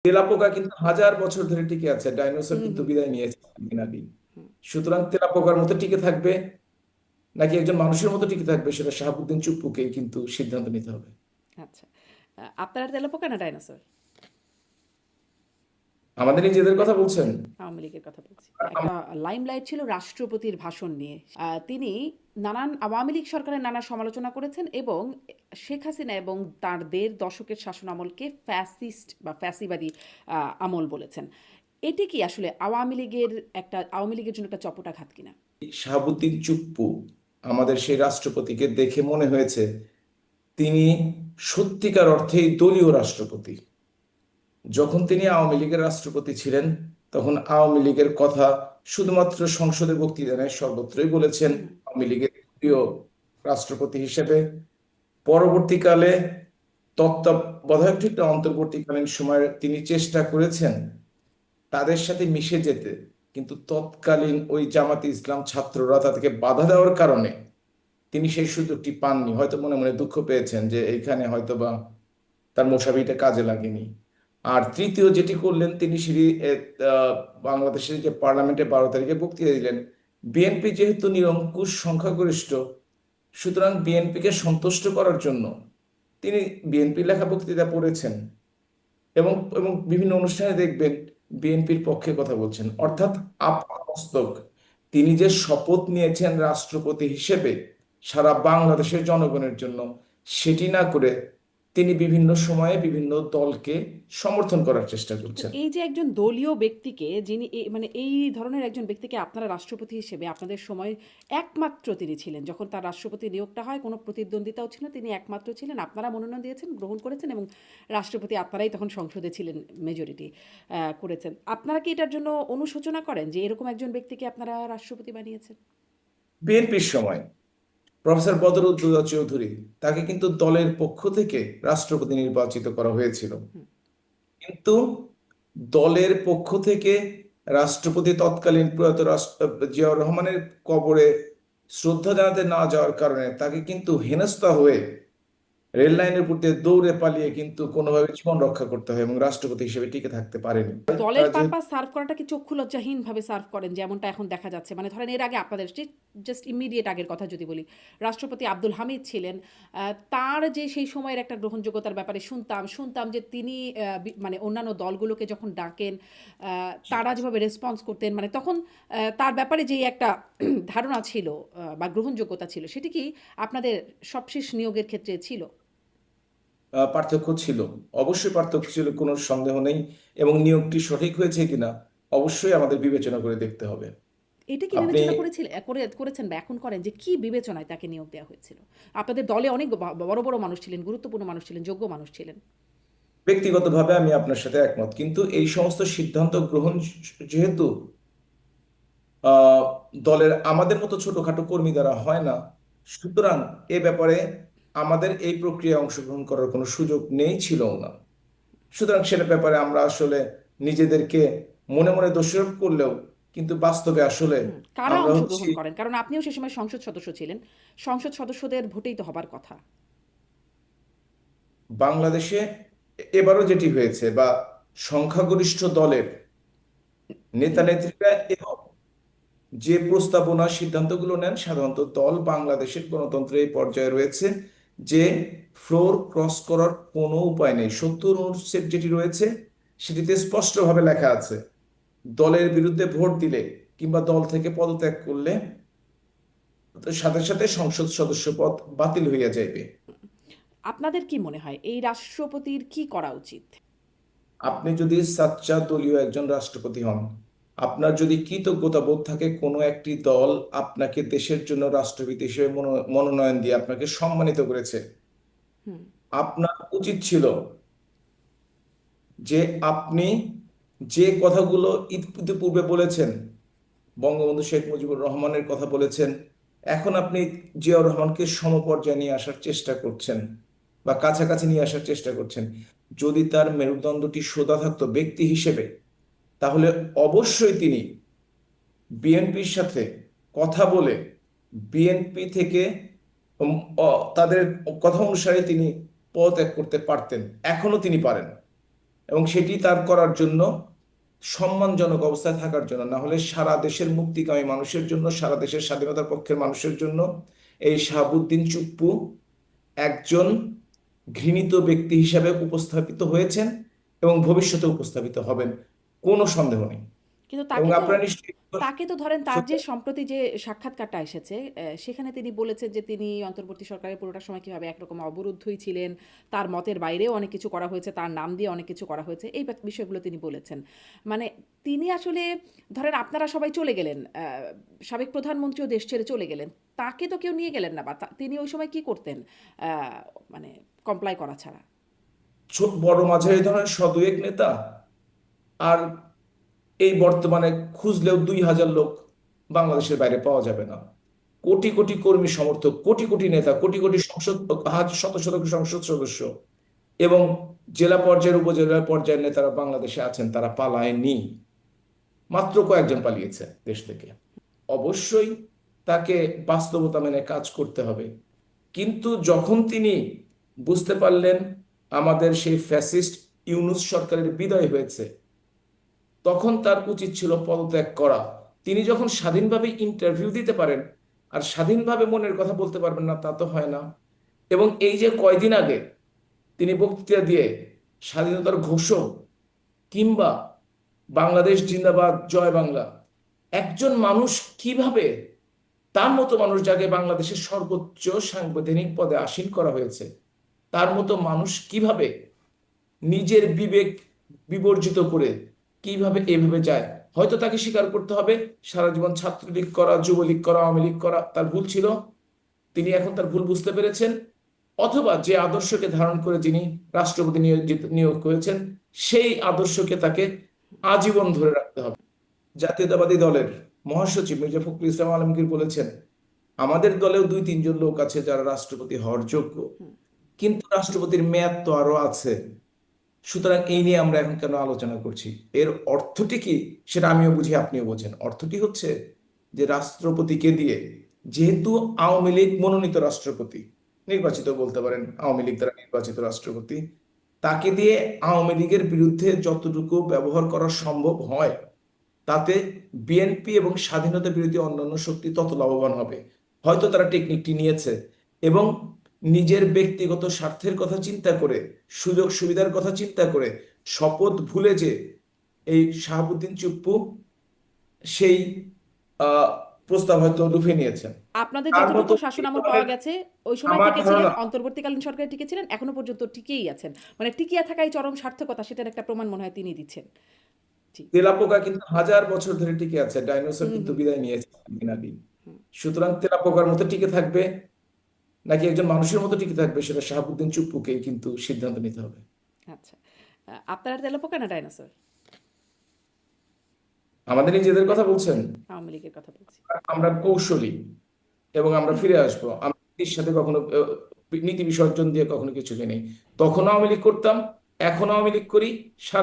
তেলাপোকা কিন্তু হাজার বছর ধরে টিকে আছে, ডাইনোসর হুম কিন্তু হুম বিদায় নিয়েছে কিছুদিন আগেই। হুম। সুতরাং তেলাপোকার মতো টিকে থাকবে নাকি একজন মানুষের মতো টিকে থাকবে, সেটা শাহাবুদ্দিন চুপ্পুকেই কিন্তু সিদ্ধান্ত নিতে হবে। আচ্ছা, আপনারা তেলাপোকা না ডাইনোসর? আমাদের নিজেদের কথা বলছেন। আওয়ামী লীগের কথা বলছি। একটা লাইমলাইট ছিল রাষ্ট্রপতির ভাষণ নিয়ে। তিনি নানান আওয়ামী লীগ সরকারের নানা সমালোচনা করেছেন এবং শেখ হাসিনা এবং তার ১.৫ দশকের শাসন আমলকে ফ্যাসিস্ট বা ফ্যাসিবাদী আমল বলেছেন। এটি কি আসলে আওয়ামী লীগের জন্য একটা চপটাঘাত কিনা? শাহাবুদ্দিন চুপ্পু আমাদের সেই রাষ্ট্রপতিকে দেখে মনে হয়েছে তিনি সত্যিকার অর্থেই দলীয় রাষ্ট্রপতি। যখন তিনি আওয়ামী লীগের রাষ্ট্রপতি ছিলেন তখন আওয়ামী লীগের কথা শুধুমাত্র সংসদে বক্তৃতা নয়, সর্বত্রই বলেছেন হুম। আওয়ামী লীগের প্রিয় রাষ্ট্রপতি হিসেবে। পরবর্তীকালে তত্ত্বাবধায়ক ঠিক না, অন্তর্বর্তীকালীন সময়ে তিনি চেষ্টা করেছেন তাদের সাথে মিশে যেতে, কিন্তু তৎকালীন ওই জামাতে ইসলাম ছাত্ররা তাদেরকে বাধা দেওয়ার কারণে তিনি সেই সুযোগটি পাননি। হয়তো মনে মনে দুঃখ পেয়েছেন যে এইখানে হয়তো বা তার মশাবিটা কাজে লাগেনি। আর তৃতীয় যেটি করলেন, তিনি বাংলাদেশের যে পার্লামেন্টে 12 তারিখে বক্তৃতা দিলেন, বিএনপি যেহেতু নিরঙ্কুশ সংখ্যাগরিষ্ঠ, সুতরাং বিএনপিকে সন্তুষ্ট করার জন্য তিনি বিএনপি লেখা বক্তৃতা পড়েছেন এবং এবং বিভিন্ন অনুষ্ঠানে দেখবেন বিএনপির পক্ষে কথা বলছেন, অর্থাৎ আপামস্তক তিনি যে শপথ নিয়েছেন রাষ্ট্রপতি হিসেবে সারা বাংলাদেশের জনগণের জন্য, সেটি না করে তিনি বিভিন্ন সময়ে বিভিন্ন দলকে সমর্থন করার চেষ্টা তো করছেন। এই যে একজন দলীয় ব্যক্তিকে যিনি মানে এই ধরনের একজন ব্যক্তিকে আপনারা রাষ্ট্রপতি হিসেবে আপনাদের সময় একমাত্র তিনি ছিলেন, যখন তার রাষ্ট্রপতি নিয়োগটা হয় কোনো প্রতিদ্বন্দ্বিতাও ছিল না, তিনি একমাত্র ছিলেন, আপনারা মনোনয়ন দিয়েছেন, গ্রহণ করেছেন এবং রাষ্ট্রপতি আপনারাই তখন সংসদে ছিলেন, মেজরিটি করেছেন। আপনারা কি এটার জন্য অনুশোচনা করেন যে এরকম একজন ব্যক্তিকে আপনারা রাষ্ট্রপতি বানিয়েছেন? বিএনপির সময় প্রফেসর বদরুদ্দোজা চৌধুরী, তাকে কিন্তু দলের পক্ষ থেকে রাষ্ট্রপতি নির্বাচিত করা হয়েছিল, হুম। কিন্তু দলের পক্ষ থেকে রাষ্ট্রপতি তৎকালীন প্রয়াত জিয়াউর রহমানের কবরে শ্রদ্ধা জানাতে না যাওয়ার কারণে তাকে কিন্তু হেনস্থা হয়ে রেল লাইনের উপর দিয়ে দৌড়ে পালিয়ে কিন্তু কোনোভাবে জীবন রক্ষা করতে হয় এবং রাষ্ট্রপতি হিসেবে টিকে থাকতে পারেনি। দলের যেহেতু পারপাস সার্ভ করাটা কি চক্ষু লজ্জাহীনভাবে সার্ভ করেন, যেমনটা এখন দেখা যাচ্ছে? মানে ধরেন এর আগে আপনাদের জাস্ট ইমিডিয়েট আগের কথা যদি বলি, রাষ্ট্রপতি আব্দুল হামিদ ছিলেন। তার যে সেই সময়ের একটা গ্রহণযোগ্যতার ব্যাপারে শুনতাম যে তিনি মানে অন্যান্য দলগুলোকে যখন ডাকেন, তারা যেভাবে রেসপন্স করতেন, মানে তখন তার ব্যাপারে যেই একটা ধারণা ছিল বা গ্রহণযোগ্যতা ছিল, সেটি কি আপনাদের সবশেষ নিয়োগের ক্ষেত্রে ছিল? পার্থক্য ছিল, অবশ্যই পার্থক্য ছিল, কোনো সন্দেহ নেই। এবং নিয়োগটি সঠিক হয়েছে কিনা অবশ্যই আমাদের বিবেচনা করে দেখতে হবে। এটা কি আপনি বিবেচনা করেছেন বা এখন করেন যে কি বিবেচনায় তাকে নিয়োগ দেওয়া হয়েছিল? আপনাদের দলে অনেক বড়, বড় মানুষ ছিলেন, গুরুত্বপূর্ণ মানুষ ছিলেন, যোগ্য মানুষ ছিলেন। ব্যক্তিগতভাবে আমি আপনার সাথে একমত, কিন্তু এই সমস্ত সিদ্ধান্ত গ্রহণ যেহেতু আহ, দলের আমাদের মতো ছোটখাটো কর্মী দ্বারা হয় না, সুতরাং এ ব্যাপারে আমাদের এই প্রক্রিয়ায় অংশগ্রহণ করার কোনো সুযোগ নেই, ছিল না। সুতরাং সেটার ব্যাপারে আমরা আসলে নিজেদেরকে মনে মনে দোষারোপ করলেও কিন্তু বাস্তবে আসলে হুম। কারা আমরা হচ্ছি অংশগ্রহণ করেন? কারণ আপনিও সে সময় সংসদ সদস্য ছিলেন। সংসদ সদস্যদের ভোটেই তো হবার কথা। বাংলাদেশে এবারও যেটি হয়েছে, বা সংখ্যাগরিষ্ঠ দলের নেতা নেত্রীরা এবং যে প্রস্তাবনা সিদ্ধান্তগুলো নেন, সাধারণত দল বাংলাদেশের গণতন্ত্রের এই পর্যায়ে রয়েছে যে ফ্লোর ক্রস করার কোনো উপায় নেই। 70 অনুচ্ছেদ যেটি রয়েছে সেটিতে স্পষ্টভাবে লেখা আছে দলের বিরুদ্ধে ভোট দিলে কিংবা দল থেকে পদত্যাগ করলে সাথে সাথে সংসদ সদস্য পদ বাতিল হইয়া যাইবে। আপনাদের কি মনে হয় এই রাষ্ট্রপতির কি করা উচিত? আপনি যদি সাচ্চা দলীয় একজন রাষ্ট্রপতি হন, আপনার যদি কৃতজ্ঞতা বোধ থাকে, কোনো একটি দল আপনাকে দেশের জন্য রাষ্ট্রপতি হিসেবে মনোনয়ন দিয়ে আপনাকে সম্মানিত করেছে, হুম। আপনার উচিত ছিল যে আপনি যে কথাগুলো ইতিপূর্বে বলেছেন, বঙ্গবন্ধু শেখ মুজিবুর রহমানের কথা বলেছেন, এখন আপনি জিয়াউর রহমানকে সমপর্যায়ে নিয়ে আসার চেষ্টা করছেন বা কাছাকাছি নিয়ে আসার চেষ্টা করছেন। যদি তার মেরুদণ্ডটি সোজা থাকতো ব্যক্তি হিসেবে, তাহলে অবশ্যই তিনি বিএনপির সাথে কথা বলে বিএনপি থেকে উম, তাদের কথা অনুসারে তিনি পদত্যাগ করতে পারতেন, এখনো তিনি পারেন। এবং সেটি তার করার জন্য সম্মানজনক অবস্থায় থাকার জন্য, না হলে সারা দেশের মুক্তিকামী মানুষের জন্য, সারা দেশের স্বাধীনতার পক্ষের মানুষের জন্য এই শাহাবুদ্দিন চুপ্পু একজন ঘৃণিত ব্যক্তি হিসাবে উপস্থাপিত হয়েছেন এবং ভবিষ্যতে উপস্থাপিত হবেন, কোনো সন্দেহ নেই। কিন্তু এবং আপনারা নিশ্চয়ই তাকে তো ধরেন তার যে সম্প্রতি যে সাক্ষাৎকারটা এসেছে সেখানে তিনি বলেছেন যে তিনি অন্তর্বর্তী সরকারের পুরোটা সময় কিভাবে একরকম অবরুদ্ধই ছিলেন, তার মতের বাইরেও অনেক কিছু করা হয়েছে, তার নাম দিয়ে অনেক কিছু করা হয়েছে, এই বিষয়গুলো তিনি বলেছেন। মানে তিনি আসলে ধরেন আপনারা সবাই চলে গেলেন, সাবেক প্রধানমন্ত্রীও দেশ ছেড়ে চলে গেলেন, তাকে তো কেউ নিয়ে গেলেন না, বা তিনি ওই সময় কি করতেন মানে কমপ্লাই করা ছাড়া? বড় মাঝারি ধরনের সদুয়েক নেতা, আর এই বর্তমানে খুঁজলেও 2000 লোক বাংলাদেশের বাইরে পাওয়া যাবে না। কোটি কোটি কর্মী সমর্থক, কোটি কোটি নেতা, কোটি কোটি সংসদ, শত শত সংসদ সদস্য এবং জেলা পর্যায়ের উপজেলা পর্যায়ের নেতারা বাংলাদেশে আছেন, তারা পালায়নি। মাত্র কয়েকজন পালিয়েছে দেশ থেকে। অবশ্যই তাকে বাস্তবতা মেনে কাজ করতে হবে, কিন্তু যখন তিনি বুঝতে পারলেন আমাদের সেই ফ্যাসিস্ট ইউনূস সরকারের বিদায় হয়েছে, তখন তার উচিত ছিল পদত্যাগ করা। তিনি যখন স্বাধীনভাবে ইন্টারভিউ দিতে পারেন আর স্বাধীনভাবে মনের কথা বলতে পারবেন না, তা তো হয় না। এবং এই যে কয়দিন আগে তিনি বক্তৃতা দিয়ে স্বাধীনতার ঘোষক কিংবা বাংলাদেশ জিন্দাবাদ জয় বাংলা, একজন মানুষ কিভাবে, তার মতো মানুষ যাকে বাংলাদেশের সর্বোচ্চ সাংবিধানিক পদে আসীন করা হয়েছে, তার মতো মানুষ কিভাবে নিজের বিবেক বিবর্জিত করে কিভাবে এভাবে যায়? হয়তো তাকে স্বীকার করতে হবে সারা জীবন ছাত্রলীগ করা, যুবলীগ করা, আওয়ামী লীগ করা তার ভুল ছিল, তিনি এখন তার ভুল বুঝতে পেরেছেন। অথবা যে আদর্শকে ধারণ করে যিনি রাষ্ট্রপতি নিয়োগ করেছেন, সেই আদর্শকে তাকে আজীবন ধরে রাখতে হবে। জাতীয়তাবাদী দলের মহাসচিব মির্জা ফখরুল ইসলাম আলমগীর বলেছেন, আমাদের দলেও 2-3 জন লোক আছে যারা রাষ্ট্রপতি হওয়ার যোগ্য, কিন্তু রাষ্ট্রপতির মেয়াদ তো আরো আছে। সুতরাং এই নিয়ে আমরা এখন কেন আলোচনা করছি? এর অর্থটি কি সেটা আমিও বুঝি, আপনিও বোঝেন। অর্থটি হচ্ছে যে রাষ্ট্রপতিকে দিয়ে, যেহেতু আওয়ামী লীগ মনোনীত রাষ্ট্রপতি, নির্বাচিত বলতে পারেন, আওয়ামী লীগ দ্বারা নির্বাচিত রাষ্ট্রপতি, তাকে দিয়ে আওয়ামী লীগের বিরুদ্ধে যতটুকু ব্যবহার করা সম্ভব হয়, তাতে বিএনপি এবং স্বাধীনতা বিরোধী অন্যান্য শক্তি তত লাভবান হবে। হয়তো তারা টেকনিকটি নিয়েছে এবং নিজের ব্যক্তিগত স্বার্থের কথা চিন্তা করে, সুযোগ সুবিধার কথা চিন্তা করে, শপথ ভুলে যে এই শাহাবুদ্দিন চুপ্পু সেই আহ প্রস্তাব হয়তো লুফে নিয়েছেন। আপনাদের তার মতো যতটুকু শাসনামল পাওয়া গেছে ওই সময় আমার টিকেছিলেন, ধারণা অন্তর্বর্তীকালীন সরকারে টিকেছিলেন, এখনো পর্যন্ত টিকেই আছেন। মানে টিকিয়ে থাকাই চরম সার্থকতা, সেটার একটা প্রমাণ মনে হয় তিনি দিচ্ছেন। জি। তেলাপোকা কিন্তু 1000 বছর ধরে টিকে আছে, ডাইনোসর হুম কিন্তু হুম বিদায় নিয়েছে কিছুদিন আগেই। হুম। সুতরাং তেলাপোকার মতো টিকে থাকবে নাকি একজন মানুষের মতো টিকে থাকবে, সেটা শাহাবুদ্দিন চুপ্পুকেই কিন্তু সিদ্ধান্ত নিতে হবে। আচ্ছা, আপনারা তেলাপোকা না ডাইনোসর? আমাদের নিজেদের কথা বলছেন, আওয়ামী লীগের কথা বলছি। আমরা কৌশলী এবং আমরা ফিরে আসবো। আমরা নীতির সাথে কখনো নীতি বিসর্জন দিয়ে কখনো কিছু নেই। তখন আওয়ামী লীগ করতাম, এখন আওয়ামী লীগ করি, সারা